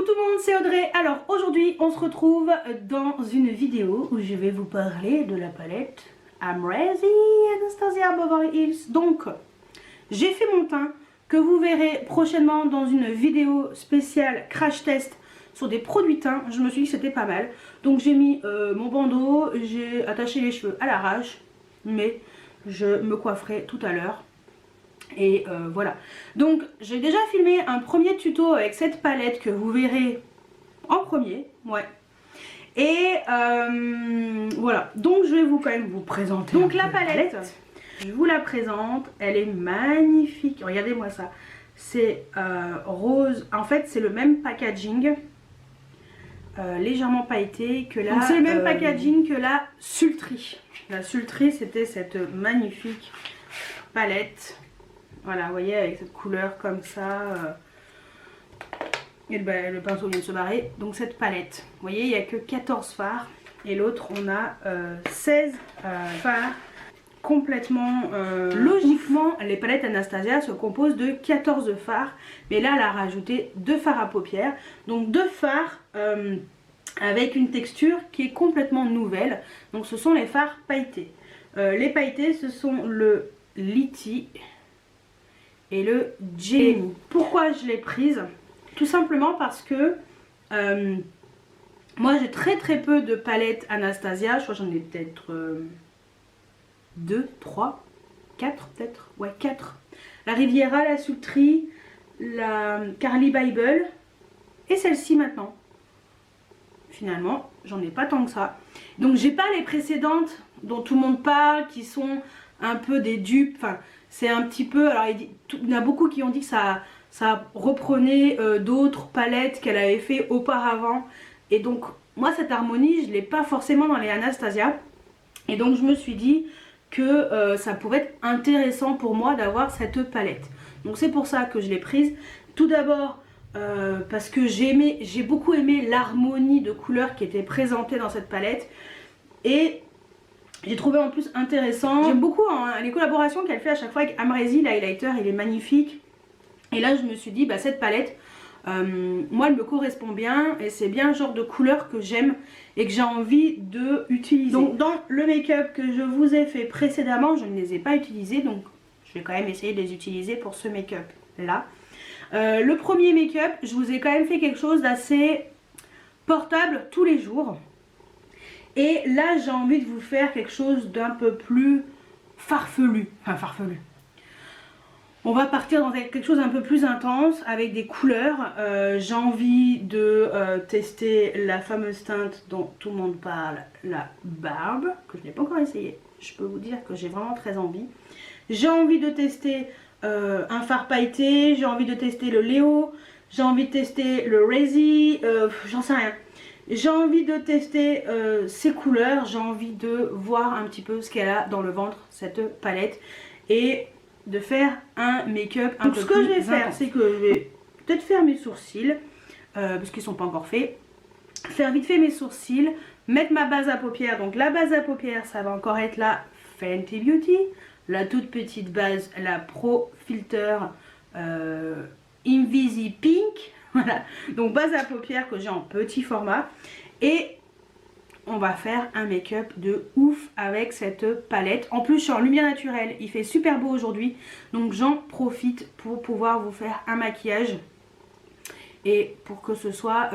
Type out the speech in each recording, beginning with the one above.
Coucou tout le monde, c'est Audrey. Alors aujourd'hui on se retrouve dans une vidéo où je vais vous parler de la palette Amrezy Anastasia Beverly Hills. Donc j'ai fait mon teint que vous verrez prochainement dans une vidéo spéciale crash test sur des produits teints. Je me suis dit que c'était pas mal. Donc j'ai mis mon bandeau, j'ai attaché les cheveux à l'arrache, mais je me coifferai tout à l'heure. Et voilà, donc j'ai déjà filmé un premier tuto avec cette palette que vous verrez en premier, ouais. Et voilà, donc je vais quand même vous présenter. Donc la palette, je vous la présente, elle est magnifique, regardez-moi ça. C'est rose, en fait c'est le même packaging, légèrement pailleté que la... C'est le même packaging que la Sultry. La Sultry c'était cette magnifique palette. Voilà, vous voyez, avec cette couleur comme ça. Et le pinceau vient de se barrer. Donc cette palette, vous voyez, il n'y a que 14 fards. Et l'autre, on a 16 fards complètement... Logiquement, les palettes Anastasia se composent de 14 fards. Mais là, elle a rajouté 2 fards à paupières. Donc 2 fards avec une texture qui est complètement nouvelle. Donc ce sont les fards pailletés. Les pailletés, ce sont le Litty et le Jenny. Pourquoi je l'ai prise? Tout simplement parce que moi j'ai très peu de palettes Anastasia. Je crois que j'en ai peut-être 2, 3, 4 peut-être. Ouais, 4. La Riviera, la Sultry, la Carly Bible et celle-ci maintenant. Finalement, j'en ai pas tant que ça. Donc j'ai pas les précédentes dont tout le monde parle, qui sont un peu des dupes. Enfin, c'est un petit peu... Alors il y en a beaucoup qui ont dit que ça reprenait d'autres palettes qu'elle avait fait auparavant. Et donc moi cette harmonie je l'ai pas forcément dans les Anastasia. Et donc je me suis dit que ça pourrait être intéressant pour moi d'avoir cette palette. Donc c'est pour ça que je l'ai prise. Tout d'abord parce que j'ai beaucoup aimé l'harmonie de couleurs qui était présentée dans cette palette. Et j'ai trouvé en plus intéressant. J'aime beaucoup les collaborations qu'elle fait à chaque fois avec Amrezy. L'highlighter il est magnifique. Et là je me suis dit bah cette palette moi elle me correspond bien. Et c'est bien le genre de couleur que j'aime et que j'ai envie de utiliser. Donc dans le make-up que je vous ai fait précédemment, je ne les ai pas utilisés. Donc je vais quand même essayer de les utiliser pour ce make-up là. Le premier make-up, je vous ai quand même fait quelque chose d'assez portable tous les jours. Et là j'ai envie de vous faire quelque chose d'un peu plus farfelu. Enfin farfelu. On va partir dans quelque chose un peu plus intense avec des couleurs. J'ai envie de tester la fameuse teinte dont tout le monde parle, la Barbe, que je n'ai pas encore essayé. Je peux vous dire que j'ai vraiment très envie. J'ai envie de tester un fard pailleté, j'ai envie de tester le Léo, j'ai envie de tester le Razy, j'en sais rien. J'ai envie de tester ces couleurs, j'ai envie de voir un petit peu ce qu'elle a dans le ventre, cette palette, et de faire un make-up un peu plus. Ce que je vais faire, c'est que je vais peut-être faire mes sourcils, parce qu'ils ne sont pas encore faits, faire vite fait mes sourcils, mettre ma base à paupières. Donc la base à paupières, ça va encore être la Fenty Beauty, la toute petite base, la Pro Filter Invisi Pink. Voilà, donc base à paupières que j'ai en petit format. Et on va faire un make-up de ouf avec cette palette. En plus je suis en lumière naturelle, il fait super beau aujourd'hui. Donc j'en profite pour pouvoir vous faire un maquillage. Et pour que ce soit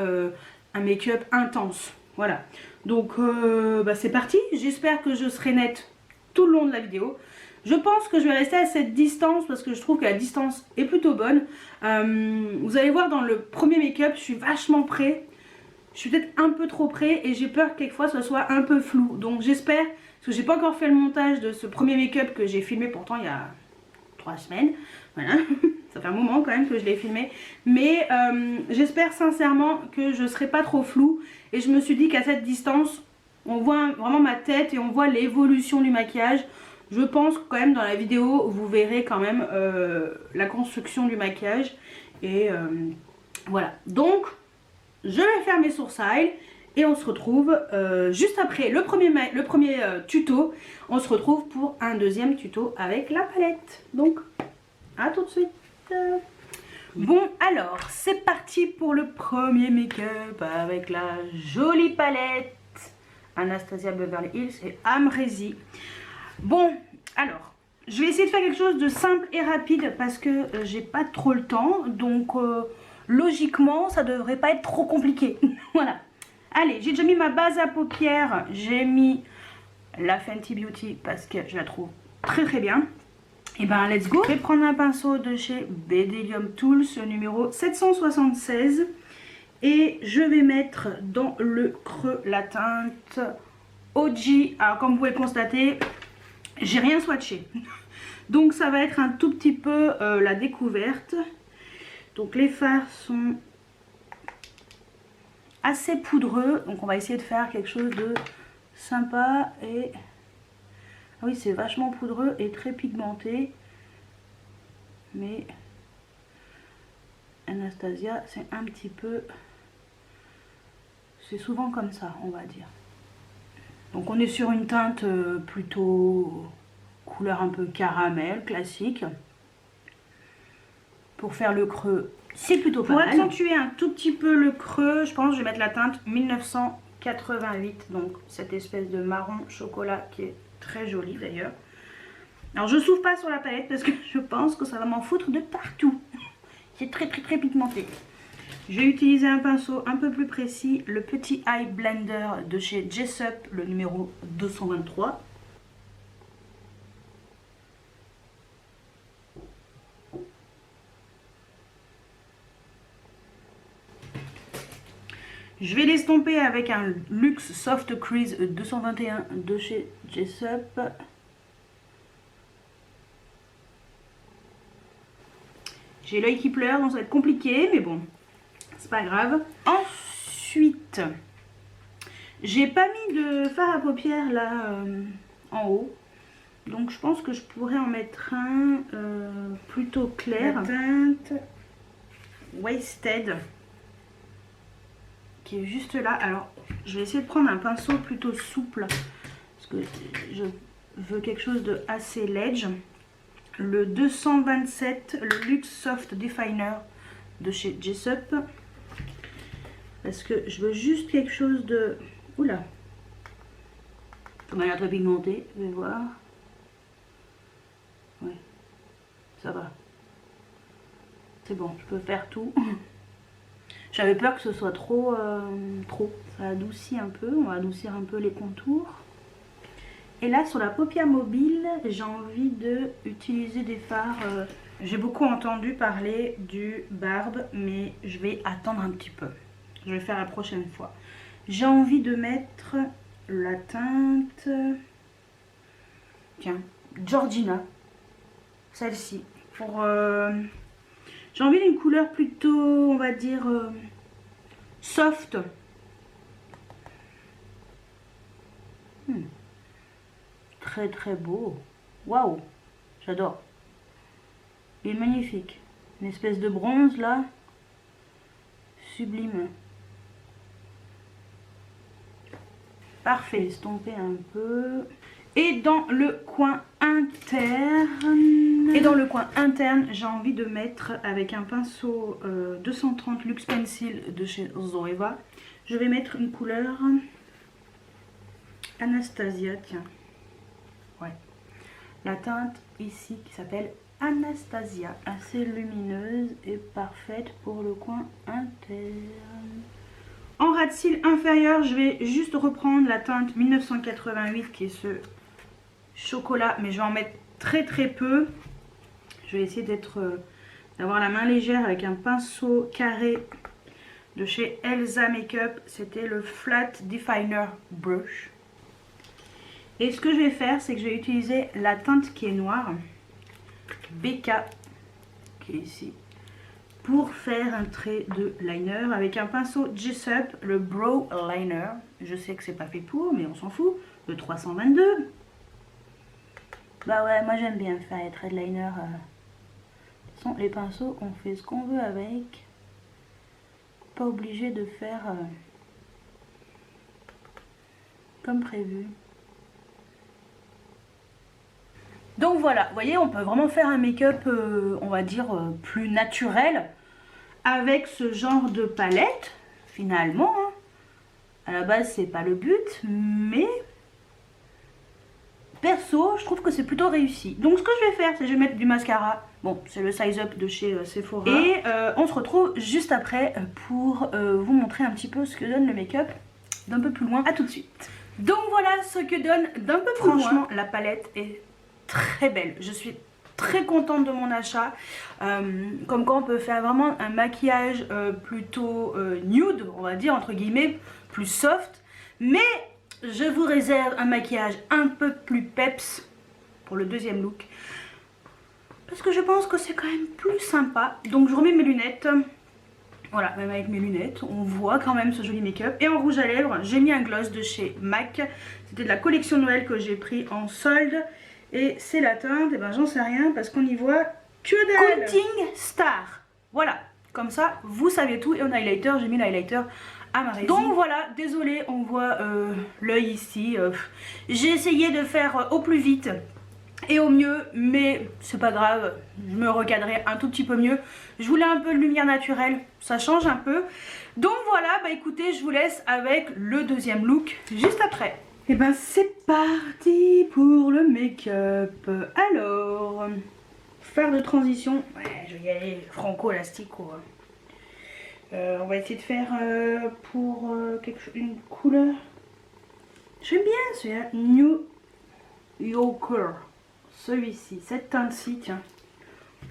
un make-up intense. Voilà, donc c'est parti. J'espère que je serai nette tout le long de la vidéo. Je pense que je vais rester à cette distance parce que je trouve que la distance est plutôt bonne. Vous allez voir dans le premier make-up, je suis vachement près. Je suis peut-être un peu trop près et j'ai peur que quelquefois ce soit un peu flou. Donc j'espère, parce que j'ai pas encore fait le montage de ce premier make-up que j'ai filmé pourtant il y a 3 semaines. Voilà, ça fait un moment quand même que je l'ai filmé. Mais j'espère sincèrement que je serai pas trop floue. Et je me suis dit qu'à cette distance, on voit vraiment ma tête et on voit l'évolution du maquillage. Je pense que quand même dans la vidéo vous verrez quand même la construction du maquillage. Et voilà, donc je vais faire mes sourcils et on se retrouve juste après le premier tuto. On se retrouve pour un deuxième tuto avec la palette. Donc à tout de suite. Bon, alors, c'est parti pour le premier make-up avec la jolie palette Anastasia Beverly Hills et Amrezy. Bon, alors, je vais essayer de faire quelque chose de simple et rapide parce que j'ai pas trop le temps. Donc, logiquement, ça devrait pas être trop compliqué. Voilà. Allez, j'ai déjà mis ma base à paupières. J'ai mis la Fenty Beauty parce que je la trouve très très bien. Et ben let's go. Je vais prendre un pinceau de chez Bedelium Tools, numéro 776. Et je vais mettre dans le creux la teinte OG. Alors comme vous pouvez le constater, j'ai rien swatché. Donc ça va être un tout petit peu la découverte. Donc les fards sont assez poudreux. Donc on va essayer de faire quelque chose de sympa et... Ah oui, c'est vachement poudreux et très pigmenté. Mais Anastasia, c'est un petit peu... C'est souvent comme ça, on va dire. Donc on est sur une teinte plutôt couleur un peu caramel, classique. Pour faire le creux, c'est plutôt pas mal. Pour accentuer un tout petit peu le creux, je pense que je vais mettre la teinte 1988. Donc cette espèce de marron chocolat qui est très jolie d'ailleurs. Alors je souffle pas sur la palette parce que je pense que ça va m'en foutre de partout. C'est très pigmenté. Je vais utiliser un pinceau un peu plus précis, le petit Eye Blender de chez Jessup, le numéro 223. Je vais l'estomper avec un Luxe Soft Crease 221 de chez Jessup. J'ai l'œil qui pleure, donc ça va être compliqué, mais bon, c'est pas grave. Ensuite, j'ai pas mis de fard à paupières là en haut. Donc je pense que je pourrais en mettre un plutôt clair. La teinte Wasted, qui est juste là. Alors, je vais essayer de prendre un pinceau plutôt souple, parce que je veux quelque chose de assez ledge. Le 227, le Luxe Soft Definer de chez Jessup. Parce que je veux juste quelque chose de... Oula, ça m'a l'air très pigmenté, je vais voir. Ouais, ça va. C'est bon, je peux faire tout. J'avais peur que ce soit trop. Ça adoucit un peu, on va adoucir un peu les contours. Et là, sur la paupière mobile, j'ai envie de utiliser des fards. J'ai beaucoup entendu parler du Barbe, mais je vais attendre un petit peu. Je vais faire la prochaine fois. J'ai envie de mettre la teinte... Tiens, Georgina. Celle-ci. Pour... J'ai envie d'une couleur plutôt, on va dire, soft. Très beau. Waouh, j'adore. Il est magnifique. Une espèce de bronze là. Sublime. Parfait. Estomper un peu. Et dans le coin interne. J'ai envie de mettre avec un pinceau 230 Luxe Pencil de chez Zoeva. Je vais mettre une couleur Anastasia, tiens. Ouais. La teinte ici qui s'appelle Anastasia, assez lumineuse et parfaite pour le coin interne. En ras de cils inférieur, je vais juste reprendre la teinte 1988 qui est ce chocolat, mais je vais en mettre très peu. Je vais essayer d'avoir la main légère avec un pinceau carré de chez Elsa Makeup. C'était le Flat Definer Brush. Et ce que je vais faire, c'est que je vais utiliser la teinte qui est noire, BK, qui est ici, pour faire un trait de liner avec un pinceau Jessup, le Brow Liner. Je sais que c'est pas fait pour, mais on s'en fout. Le 322. Bah ouais, moi j'aime bien faire les traits de liner. De toute façon, les pinceaux, on fait ce qu'on veut avec. Pas obligé de faire comme prévu. Donc voilà, vous voyez, on peut vraiment faire un make-up, on va dire, plus naturel. avec ce genre de palette, finalement. Hein. À la base, c'est pas le but, mais perso, je trouve que c'est plutôt réussi. Donc ce que je vais faire, c'est que je vais mettre du mascara. Bon, c'est le Size Up de chez Sephora. Et on se retrouve juste après pour vous montrer un petit peu ce que donne le make-up d'un peu plus loin. A tout de suite. Donc voilà ce que donne d'un peu plus loin. Franchement, la palette est très belle. Je suis très contente de mon achat. Comme quoi on peut faire vraiment un maquillage plutôt nude, on va dire, entre guillemets, plus soft. Mais je vous réserve un maquillage un peu plus peps pour le deuxième look. Parce que je pense que c'est quand même plus sympa. Donc je remets mes lunettes. Voilà, même avec mes lunettes, on voit quand même ce joli make-up. Et en rouge à lèvres, j'ai mis un gloss de chez MAC. C'était de la collection Noël que j'ai pris en solde. Et c'est la teinte, et ben j'en sais rien parce qu'on y voit que dalle. Coating Star. Voilà, comme ça, vous savez tout. Et en highlighter, j'ai mis l'highlighter à ma résine. Donc voilà, désolé, on voit l'œil ici. J'ai essayé de faire au plus vite et au mieux, mais c'est pas grave, je me recadrerai un tout petit peu mieux. Je voulais un peu de lumière naturelle, ça change un peu. Donc voilà, bah écoutez, je vous laisse avec le deuxième look juste après. Et ben c'est parti pour le make-up. Alors, faire de transition, ouais, je vais y aller franco-élastico. On va essayer de faire pour une couleur. J'aime bien celui-là, New Yorker. Celui-ci, cette teinte-ci, tiens,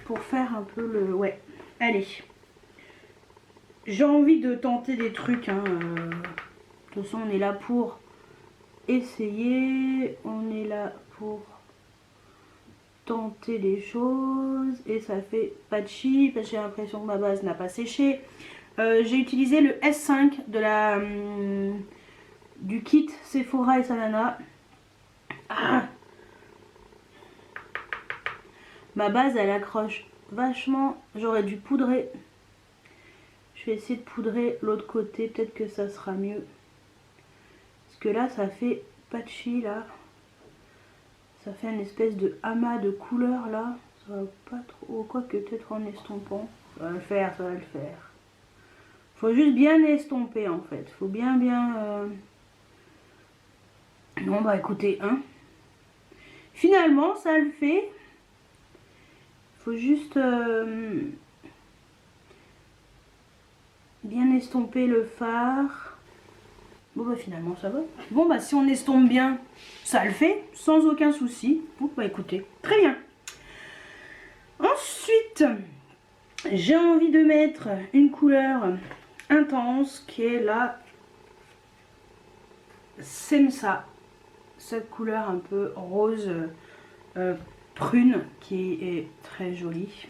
pour faire un peu le... Ouais, allez. J'ai envie de tenter des trucs, hein. De toute façon, on est là pour essayer, on est là pour tenter des choses, et ça fait patchy, parce que j'ai l'impression que ma base n'a pas séché. J'ai utilisé le S5 de la, du kit Sephora et Sanana. Ah, ma base elle accroche vachement, j'aurais dû poudrer. Je vais essayer de poudrer l'autre côté, peut-être que ça sera mieux. Parce que là ça fait patchy là. Ça fait une espèce de amas de couleurs là. Ça va pas trop, quoique peut-être en estompant. Ça va le faire, ça va le faire. Faut juste bien estomper en fait. Faut bien. Non bah écoutez, hein. Finalement ça le fait. Faut juste bien estomper le fard. Bon bah finalement ça va. Bon bah si on estompe bien, ça le fait, sans aucun souci. Bon bah écoutez, très bien. Ensuite, j'ai envie de mettre une couleur intense qui est la Semsa. Cette couleur un peu rose prune qui est très jolie.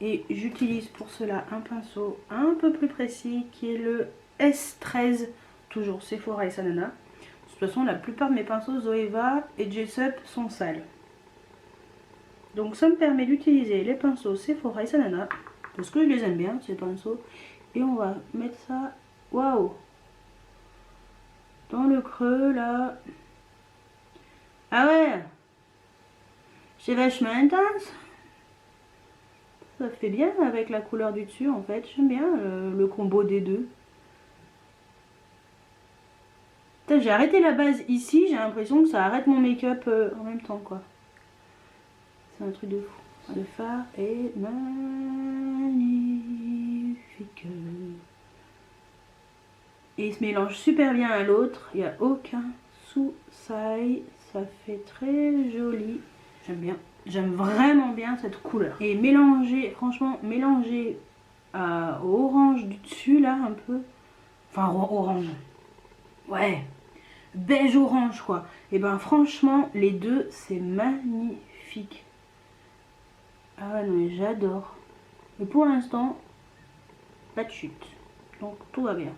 Et j'utilise pour cela un pinceau un peu plus précis qui est le S13, toujours Sephora et Sanana. De toute façon, la plupart de mes pinceaux Zoeva et Jessup sont sales. Donc ça me permet d'utiliser les pinceaux Sephora et Sanana, parce que je les aime bien ces pinceaux. Et on va mettre ça, waouh, dans le creux là. Ah ouais, c'est vachement intense. Ça fait bien avec la couleur du dessus en fait. J'aime bien le combo des deux. J'ai arrêté la base ici, j'ai l'impression que ça arrête mon make-up en même temps quoi. C'est un truc de fou. Le fard est magnifique. Et il se mélange super bien à l'autre. Il n'y a aucun souci. Ça fait très joli. J'aime bien. J'aime vraiment bien cette couleur. Et mélanger, franchement, mélanger au orange du dessus là un peu. Enfin orange. Ouais. Beige orange quoi. Et ben franchement les deux c'est magnifique. Ah non mais j'adore. Mais pour l'instant pas de chute. Donc tout va bien.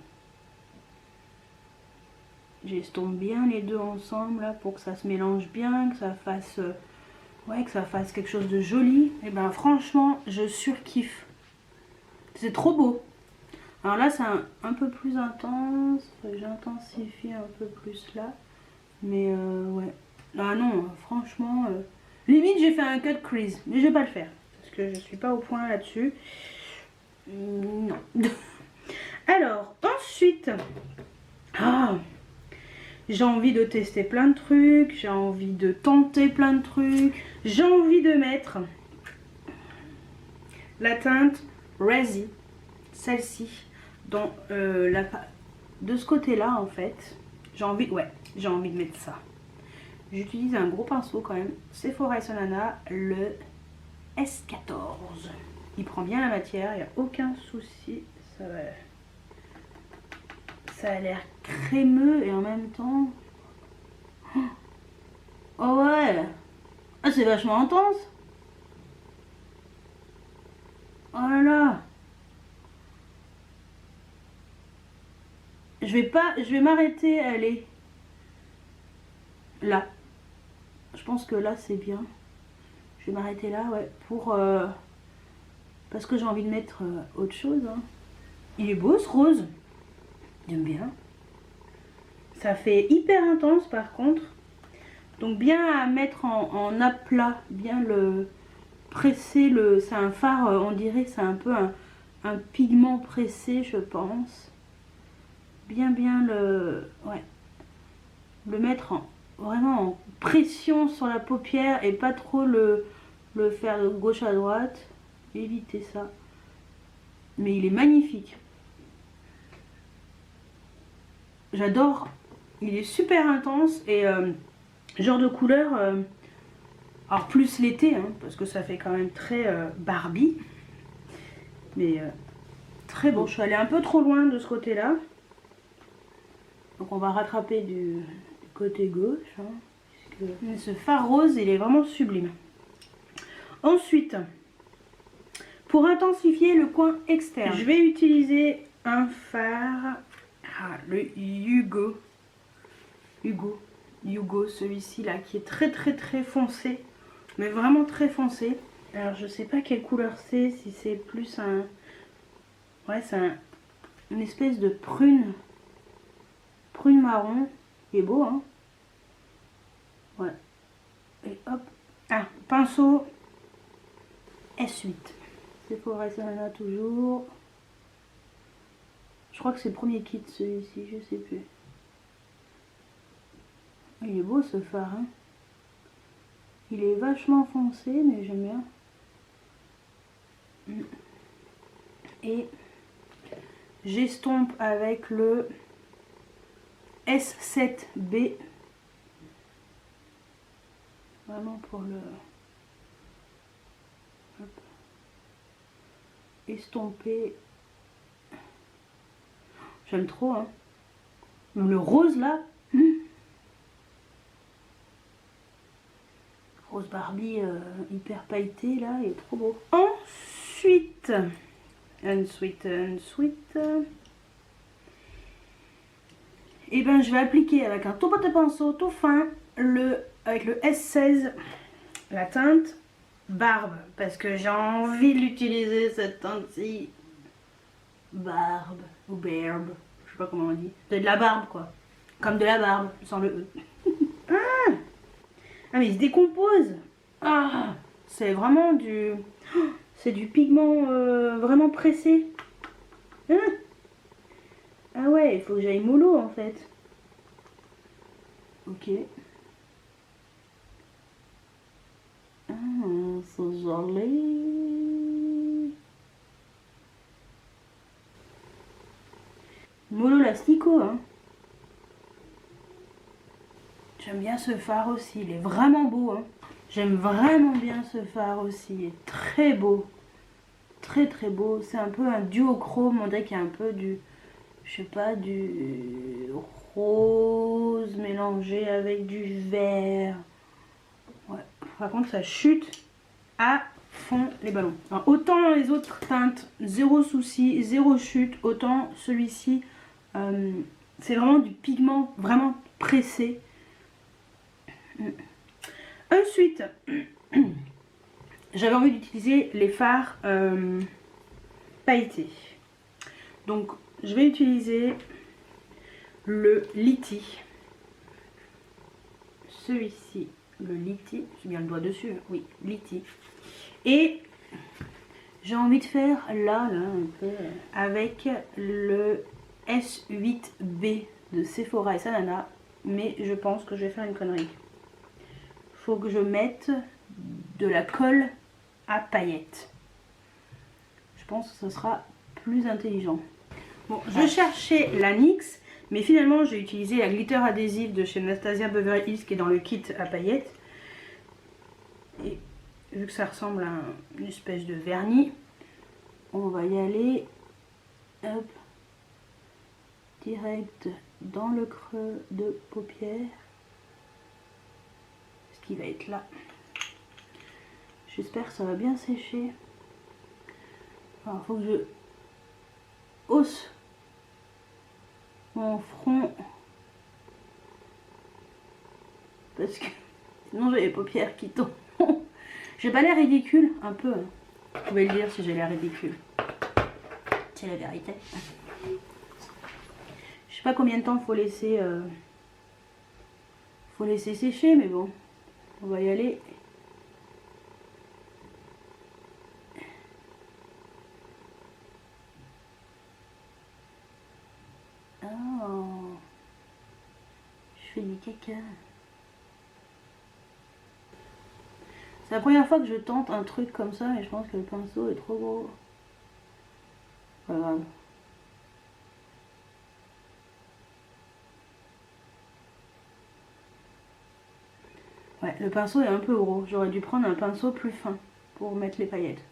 J'estompe bien les deux ensemble là pour que ça se mélange bien, que ça fasse ouais, que ça fasse quelque chose de joli. Et ben franchement je surkiffe. C'est trop beau. Alors là c'est un peu plus intense, j'intensifie un peu plus là. Mais ouais. Ah non, franchement, limite j'ai fait un cut crease. Mais je vais pas le faire. Parce que je suis pas au point là-dessus. Non. Alors, ensuite, j'ai envie de tester plein de trucs, j'ai envie de tenter plein de trucs, j'ai envie de mettre la teinte Resi, celle-ci, dans de ce côté-là en fait. J'ai envie de mettre ça. J'utilise un gros pinceau quand même, Sephora Sonana, le S14. Il prend bien la matière, il n'y a aucun souci. Ça a l'air crémeux et en même temps... Oh ouais. Ah, c'est vachement intense. Oh là là. Je vais m'arrêter, allez. Là. Je pense que là c'est bien. Je vais m'arrêter là, ouais, pour... parce que j'ai envie de mettre autre chose. Hein. Il est beau ce rose. J'aime bien. Ça fait hyper intense par contre. Donc bien à mettre en aplat, bien le presser. C'est un fard, on dirait, c'est un peu un pigment pressé, je pense. Bien le mettre vraiment en pression sur la paupière et pas trop le faire de gauche à droite. Éviter ça. Mais il est magnifique. J'adore. Il est super intense et genre de couleur. Alors plus l'été, hein, parce que ça fait quand même très Barbie. Mais très beau. Je suis allée un peu trop loin de ce côté-là. Donc on va rattraper du côté gauche. Hein, mais ce fard rose, il est vraiment sublime. Ensuite, pour intensifier le coin externe, je vais utiliser un fard, le Hugo, celui-ci là, qui est très foncé, mais vraiment très foncé. Alors je sais pas quelle couleur c'est, si c'est plus un... Ouais, c'est une espèce de prune marron. Il est beau, hein. Ouais. Et hop. Ah, pinceau S8. Sephora Sonana toujours. Je crois que c'est le premier kit celui-ci, je sais plus. Il est beau ce fard, hein. Il est vachement foncé, mais j'aime bien. Et j'estompe avec le S7B. Vraiment pour le... Hop. Estomper. J'aime trop, hein. Le rose là. Rose Barbie hyper pailleté là, il est trop beau. Ensuite, et ben je vais appliquer avec un tout petit pinceau tout fin avec le S16 la teinte Barbe, parce que j'ai envie d'utiliser cette teinte-ci. Barbe ou Barbe, je sais pas comment on dit. C'est de la barbe quoi, comme de la barbe sans le E. Ah mais il se décompose. Ah, c'est vraiment du... C'est du pigment vraiment pressé. Hein? Ah ouais, il faut que j'aille mollo en fait. Ok. Ah, c'est joli. Mollo l'astico, hein. J'aime bien ce fard aussi, il est vraiment beau, hein. J'aime vraiment bien ce fard aussi, il est très beau. Très beau, c'est un peu un duochrome, on dirait qu'il y a un peu du... Je sais pas, du rose mélangé avec du vert. Ouais, par contre ça chute à fond les ballons. Alors, autant les autres teintes, zéro souci, zéro chute, autant celui-ci, c'est vraiment du pigment vraiment pressé. Ensuite, j'avais envie d'utiliser les fards pailletés. Donc, je vais utiliser le Liti. Celui-ci, le Liti. J'ai bien le doigt dessus, oui, Liti. Et J'ai envie de faire là un peu avec le S8B de Sephora et Sanana, mais je pense que je vais faire une connerie. Faut que je mette de la colle à paillettes. Je pense que ce sera plus intelligent. Bon, je cherchais la NYX, mais finalement j'ai utilisé la glitter adhésive de chez Anastasia Beverly Hills qui est dans le kit à paillettes. Et vu que ça ressemble à une espèce de vernis, on va y aller, hop, direct dans le creux de paupière, ce qui va être là. J'espère que ça va bien sécher. Alors, il faut que je hausse mon front parce que sinon j'ai les paupières qui tombent. J'ai pas l'air ridicule, un peu. Vous pouvez le dire si j'ai l'air ridicule. C'est la vérité. Je sais pas combien de temps faut laisser sécher, mais bon, on va y aller. Oh, je fais du caca. C'est la première fois que je tente un truc comme ça, mais je pense que le pinceau est trop gros. Pas grave. Ouais, le pinceau est un peu gros. J'aurais dû prendre un pinceau plus fin pour mettre les paillettes.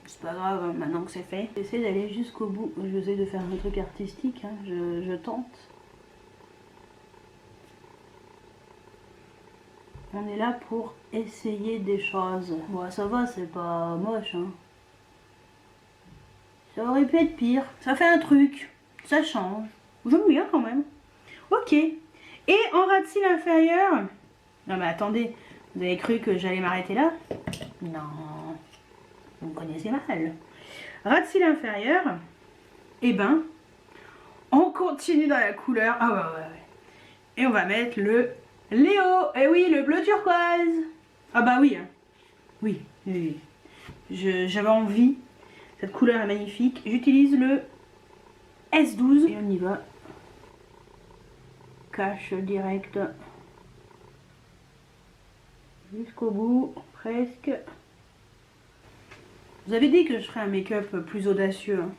C'est pas grave, hein, maintenant que c'est fait. J'essaie d'aller jusqu'au bout. J'essaie de faire un truc artistique, hein. Je tente. On est là pour essayer des choses. Bon, ça va, c'est pas moche, hein. Ça aurait pu être pire. Ça fait un truc. Ça change. J'aime bien quand même. Ok. Et en ras de cils inférieur... Non mais attendez, vous avez cru que j'allais m'arrêter là? Non. Vous me connaissez mal. Ras de cils inférieur. Eh ben, on continue dans la couleur. Ah ouais. Et on va mettre le Léo. Eh oui, le bleu turquoise. Ah bah oui. Hein. Oui. J'avais envie. Cette couleur est magnifique. J'utilise le S12. Et on y va. Cache direct. Jusqu'au bout. Presque. Vous avez dit que je ferais un make-up plus audacieux. Hein.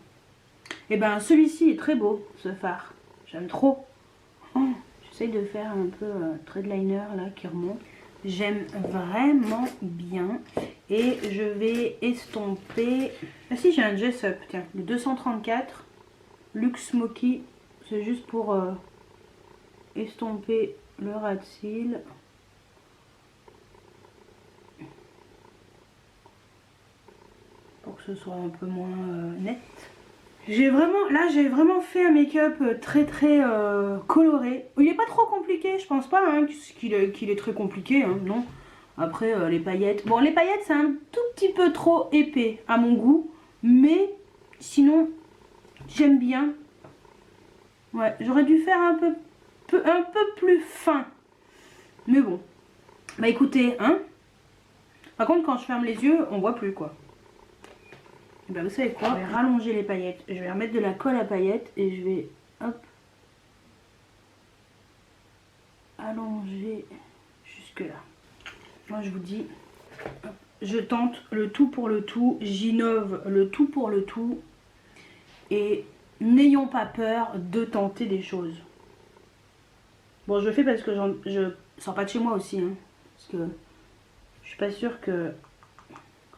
Et ben celui-ci est très beau, ce fard. J'aime trop. Oh, j'essaye de faire un peu trait de liner là qui remonte. J'aime vraiment bien. Et je vais estomper... Ah si, j'ai un Dress Up, tiens. Le 234 Luxe Smoky. C'est juste pour estomper le ras de cils. Pour que ce soit un peu moins net. J'ai vraiment fait un make-up très coloré. Il n'est pas trop compliqué, je pense pas hein, qu'il est très compliqué, hein, non. Après les paillettes. Bon, les paillettes c'est un tout petit peu trop épais à mon goût. Mais sinon, j'aime bien. Ouais, j'aurais dû faire un peu plus fin. Mais bon. Bah écoutez, hein. Par contre, quand je ferme les yeux, on voit plus quoi. Et ben vous savez quoi, je vais rallonger les paillettes. Je vais remettre de la colle à paillettes et je vais hop allonger jusque là. Moi je vous dis, hop, je tente le tout pour le tout, j'innove le tout pour le tout et n'ayons pas peur de tenter des choses. Bon, je le fais parce que je sors pas de chez moi aussi, hein, parce que je suis pas sûre que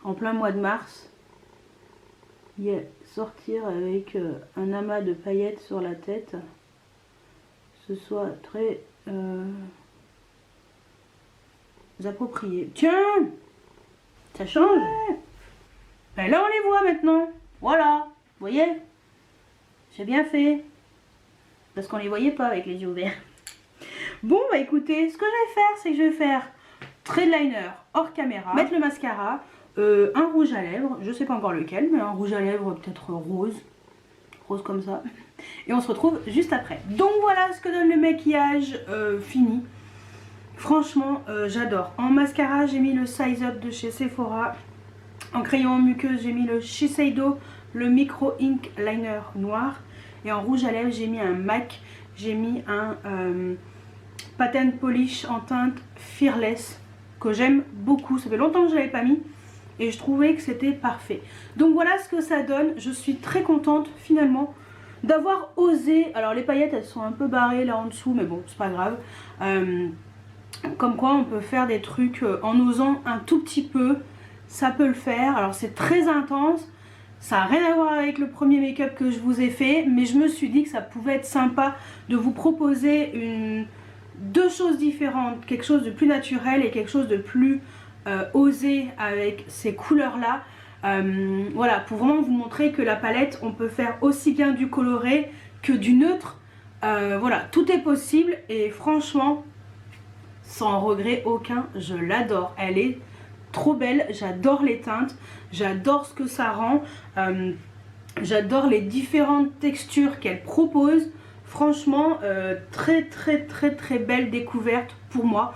en plein mois de mars sortir avec un amas de paillettes sur la tête, ce soit très approprié. Tiens, ça change. Ben là on les voit maintenant. Voilà, vous voyez, j'ai bien fait parce qu'on les voyait pas avec les yeux ouverts. Bon bah écoutez, ce que je vais faire, c'est que je vais faire trait de liner hors caméra, mettre le mascara. Un rouge à lèvres, je sais pas encore lequel, mais un rouge à lèvres peut-être rose comme ça. Et on se retrouve juste après. Donc voilà ce que donne le maquillage fini. Franchement, j'adore. En mascara, j'ai mis le Size Up de chez Sephora. En crayon en muqueuse, j'ai mis le Shiseido, le Micro Ink Liner noir. Et en rouge à lèvres, j'ai mis un MAC. J'ai mis un Patent Polish en teinte Fearless que j'aime beaucoup. Ça fait longtemps que je ne l'avais pas mis et je trouvais que c'était parfait. Donc voilà ce que ça donne. Je suis très contente finalement d'avoir osé. Alors les paillettes, elles sont un peu barrées là en dessous, mais bon, c'est pas grave. Comme quoi on peut faire des trucs en osant un tout petit peu. Ça peut le faire. Alors c'est très intense. Ça n'a rien à voir avec le premier make-up que je vous ai fait, mais je me suis dit que ça pouvait être sympa de vous proposer deux choses différentes, quelque chose de plus naturel et quelque chose de plus osé avec ces couleurs-là. Voilà, pour vraiment vous montrer que la palette, on peut faire aussi bien du coloré que du neutre. Voilà, tout est possible et franchement, sans regret aucun, je l'adore. Elle est trop belle, j'adore les teintes, j'adore ce que ça rend, j'adore les différentes textures qu'elle propose. Franchement, très belle découverte pour moi.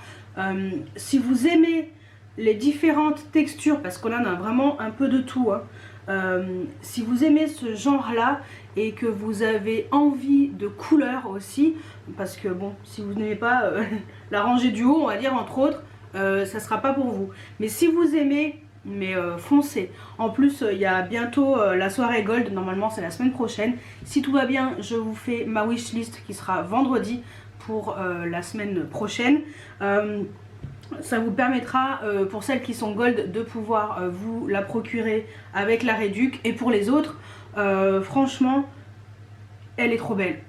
Si vous aimez les différentes textures, parce qu'on en a vraiment un peu de tout, hein, si vous aimez ce genre là et que vous avez envie de couleurs aussi, parce que bon, si vous n'aimez pas la rangée du haut, on va dire entre autres, ça sera pas pour vous. Mais si vous aimez, mais foncez. En plus il y a bientôt la soirée gold, normalement c'est la semaine prochaine. Si tout va bien, je vous fais ma wishlist qui sera vendredi pour la semaine prochaine. Ça vous permettra pour celles qui sont gold de pouvoir vous la procurer avec la réduc. Et pour les autres, franchement elle est trop belle.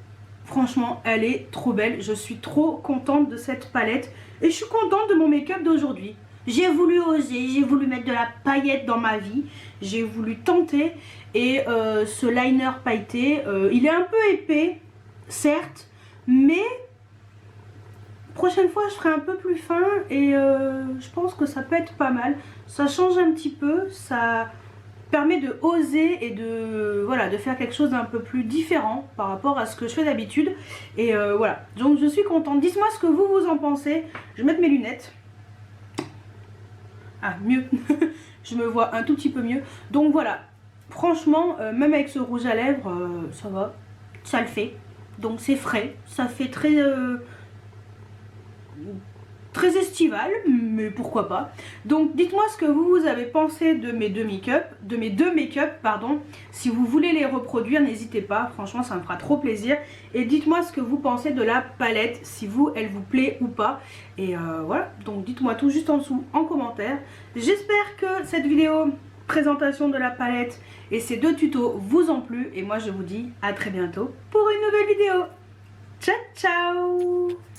Franchement, elle est trop belle. Je suis trop contente de cette palette. Et je suis contente de mon make-up d'aujourd'hui. J'ai voulu oser, j'ai voulu mettre de la paillette dans ma vie. J'ai voulu tenter. Et ce liner pailleté, il est un peu épais, certes. Mais prochaine fois, je ferai un peu plus fin. Et je pense que ça peut être pas mal. Ça change un petit peu. Ça permet de oser et de, voilà, de faire quelque chose d'un peu plus différent par rapport à ce que je fais d'habitude. Et voilà, donc je suis contente. Dites-moi ce que vous en pensez. Je vais mettre mes lunettes. Ah, mieux. Je me vois un tout petit peu mieux. Donc voilà, franchement, même avec ce rouge à lèvres, ça va, ça le fait. Donc c'est frais, ça fait très estival, mais pourquoi pas. Donc dites-moi ce que vous avez pensé de mes deux make-up, pardon. Si vous voulez les reproduire, n'hésitez pas, franchement ça me fera trop plaisir. Et dites-moi ce que vous pensez de la palette, si vous, elle vous plaît ou pas. Et voilà, donc dites-moi tout juste en dessous en commentaire. J'espère que cette vidéo présentation de la palette et ces deux tutos vous ont plu. Et moi je vous dis à très bientôt pour une nouvelle vidéo. Ciao ciao.